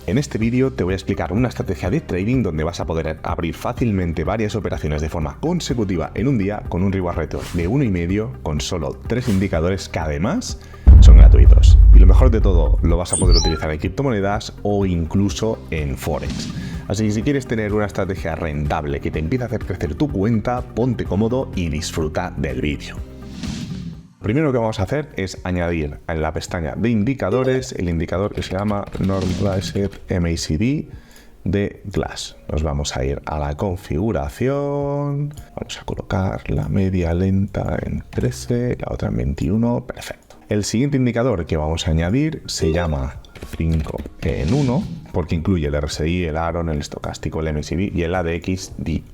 En este vídeo te voy a explicar una estrategia de trading donde vas a poder abrir fácilmente varias operaciones de forma consecutiva en un día con un reward ratio de 1,5 con solo 3 indicadores que además son gratuitos. Y lo mejor de todo, lo vas a poder utilizar en criptomonedas o incluso en Forex. Así que si quieres tener una estrategia rentable que te empiece a hacer crecer tu cuenta, ponte cómodo y disfruta del vídeo. Primero que vamos a hacer es añadir en la pestaña de indicadores el indicador que se llama Normalized MACD de Glass. Nos vamos a ir a la configuración, vamos a colocar la media lenta en 13, la otra en 21, perfecto. El siguiente indicador que vamos a añadir se llama 5 en 1 porque incluye el RSI, el Aron, el estocástico, el MACD y el ADXDI.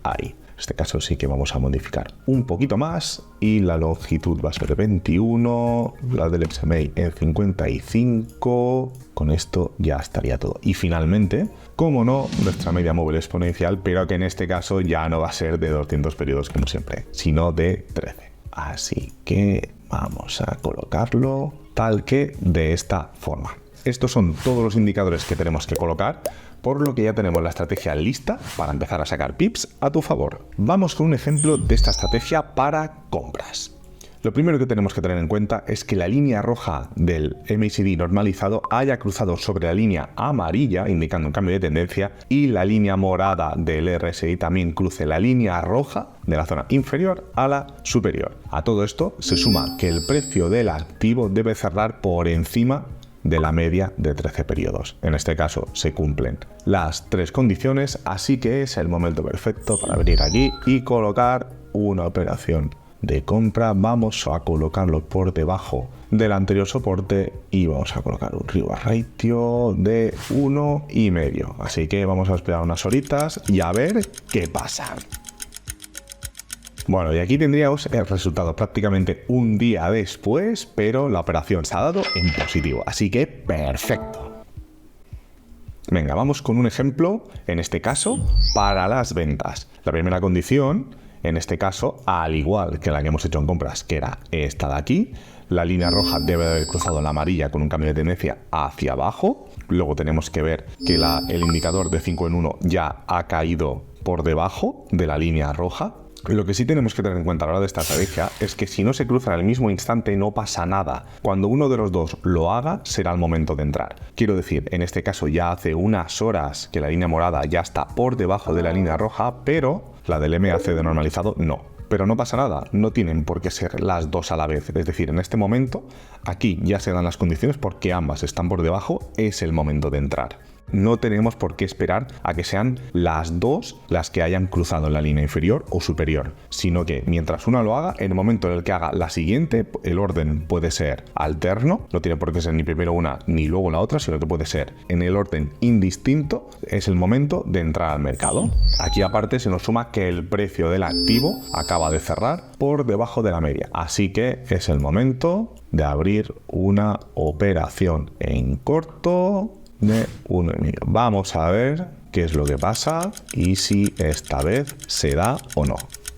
En este caso sí que vamos a modificar un poquito más y la longitud va a ser de 21, la del SMA en 55, con esto ya estaría todo. Y finalmente, como no, nuestra media móvil exponencial, pero que en este caso ya no va a ser de 200 periodos como siempre, sino de 13. Así que vamos a colocarlo tal que de esta forma. Estos son todos los indicadores que tenemos que colocar, por lo que ya tenemos la estrategia lista para empezar a sacar pips a tu favor. Vamos con un ejemplo de esta estrategia para compras. Lo primero que tenemos que tener en cuenta es que la línea roja del MACD normalizado haya cruzado sobre la línea amarilla, indicando un cambio de tendencia, y la línea morada del RSI también cruce la línea roja de la zona inferior a la superior. A todo esto se suma que el precio del activo debe cerrar por encima de la media de 13 periodos. En este caso se cumplen las 3 condiciones, así que es el momento perfecto para venir aquí y colocar una operación de compra. Vamos a colocarlo por debajo del anterior soporte y vamos a colocar un reward ratio de 1,5. Así que vamos a esperar unas horitas y a ver qué pasa. Bueno, y aquí tendríamos el resultado prácticamente un día después, pero la operación se ha dado en positivo, así que perfecto. Venga, vamos con un ejemplo, en este caso, para las ventas. La primera condición, en este caso, al igual que la que hemos hecho en compras, que era esta de aquí, la línea roja debe haber cruzado la amarilla con un cambio de tendencia hacia abajo. Luego tenemos que ver que el indicador de 5 en 1 ya ha caído por debajo de la línea roja. Lo que sí tenemos que tener en cuenta a la hora de esta estrategia es que si no se cruzan al mismo instante no pasa nada. Cuando uno de los dos lo haga será el momento de entrar. Quiero decir, en este caso ya hace unas horas que la línea morada ya está por debajo de la línea roja, pero la del MACD normalizado no. Pero no pasa nada, no tienen por qué ser las dos a la vez. Es decir, en este momento, aquí ya se dan las condiciones porque ambas están por debajo, es el momento de entrar. No tenemos por qué esperar a que sean las dos las que hayan cruzado en la línea inferior o superior, sino que mientras una lo haga, en el momento en el que haga la siguiente, el orden puede ser alterno, no tiene por qué ser ni primero una ni luego la otra, sino que puede ser en el orden indistinto, es el momento de entrar al mercado. Aquí aparte se nos suma que el precio del activo acaba de cerrar por debajo de la media, así que es el momento de abrir una operación en corto de 1,5. Vamos a ver qué es lo que pasa y si esta vez se da o no.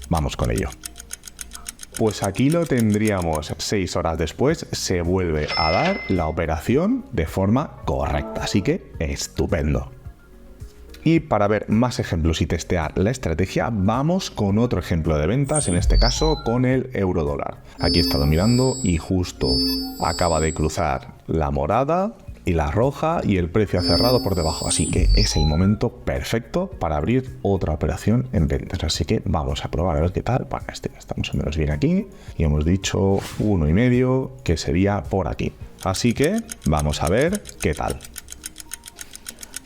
Vamos con ello. Pues aquí lo tendríamos 6 horas después, se vuelve a dar la operación de forma correcta, así que estupendo. Y para ver más ejemplos y testear la estrategia, vamos con otro ejemplo de ventas, en este caso con el euro-dólar. Aquí he estado mirando y justo acaba de cruzar la morada y la roja y el precio ha cerrado por debajo, así que es el momento perfecto para abrir otra operación en ventas. Así que vamos a probar a ver qué tal. Bueno, estamos más o menos bien aquí y hemos dicho 1,5 que sería por aquí, así que vamos a ver qué tal.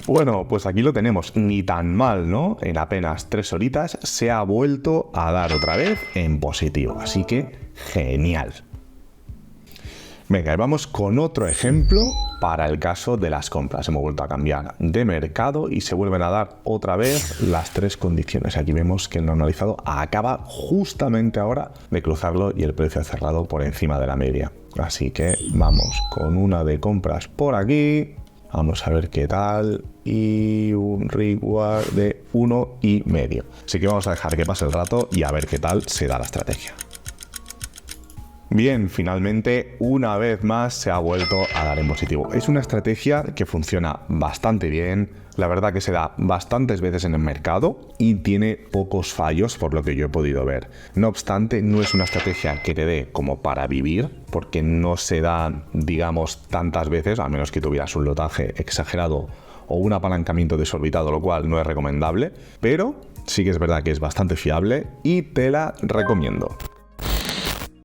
Bueno, pues aquí lo tenemos, ni tan mal, ¿no? En apenas 3 horitas se ha vuelto a dar otra vez en positivo, así que genial. Venga, y vamos con otro ejemplo para el caso de las compras. Hemos vuelto a cambiar de mercado y se vuelven a dar otra vez las 3 condiciones. Aquí vemos que el normalizado acaba justamente ahora de cruzarlo y el precio ha cerrado por encima de la media. Así que vamos con una de compras por aquí. Vamos a ver qué tal. Y un reward de 1,5. Así que vamos a dejar que pase el rato y a ver qué tal se da la estrategia. Bien, finalmente, una vez más se ha vuelto a dar en positivo. Es una estrategia que funciona bastante bien, la verdad que se da bastantes veces en el mercado y tiene pocos fallos por lo que yo he podido ver. No obstante, no es una estrategia que te dé como para vivir, porque no se da, digamos, tantas veces, a menos que tuvieras un lotaje exagerado o un apalancamiento desorbitado, lo cual no es recomendable, pero sí que es verdad que es bastante fiable y te la recomiendo.